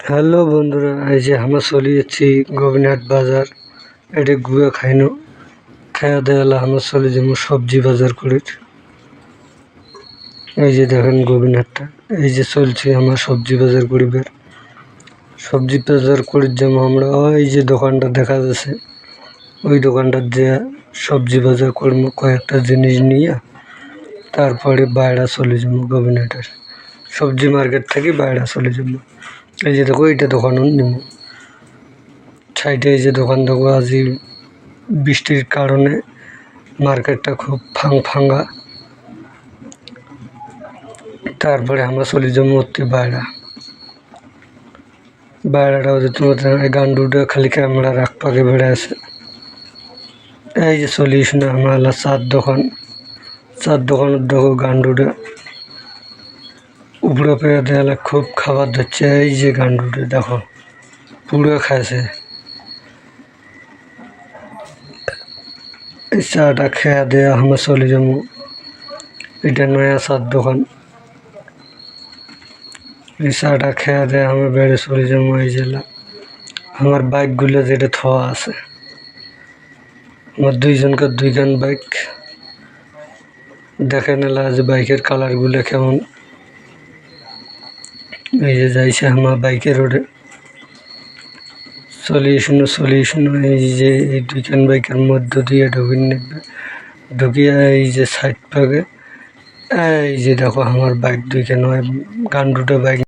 Hello বন্ধুরা, এই যে আমরা চলে যাচ্ছি গোবিন্দহাট বাজার। এটা গুয়া খাইনো খাওয়া দেওয়া আমরা চলে যাবো সবজি বাজার করে। এই যে দেখেন গোবিন্দহাটটা, এই যে চলছে আমার সবজি বাজার করিবার। সবজি বাজার করে যাবো আমরা, ওই যে দোকানটা দেখা যাচ্ছে ওই দোকানটার যে সবজি বাজার করবো, কয়েকটা জিনিস নিয়ে তারপরে বাইরে চলে যাবো। গোবিন্দহাটের সবজি মার্কেট থেকে বাইরে চলে যাবো। এই যে দেখো এইটা দোকানও নিব সাইডে। এই যে দোকান দেখো, আজই বৃষ্টির কারণে মার্কেটটা খুব ফাঙ্গা। তারপরে আমরা চলে যাবো বাইরেটা হচ্ছে তোমাদের গান্ডুটা খালি ক্যামেরা রাখপাকে বেড়ে আছে। এই যে চলিস না আমার চার দোকানের দেখো গান্ডুটা উপরে পেয়ে দেয়ালে খুব খাবার দিচ্ছে। এই যে গান্ডুটা দেখো পুরো খাইছে। এই চাটা খেয়ে দেয়া আমরা চলে যাবো। এটা নয়া চার দোকান। এই চাটা খেয়ে দেয়া আমরা বেড়ে চলে যাবো। এই জেলা আমার বাইকগুলো যেটা থোয়া আছে, আমার দুইজনকার দুইখান বাইক। দেখে নিলা যে বাইকের কালারগুলো কেমন। এই যে যাইছে আমার বাইকের রোডে চলে শুনো। এই যে এই দুইখান বাইকের মধ্য দিয়ে ঢুকিয়ে এই যে সাইড পাকে এই যে দেখো আমার বাইক দুইখান গান্ডুটা বাইক।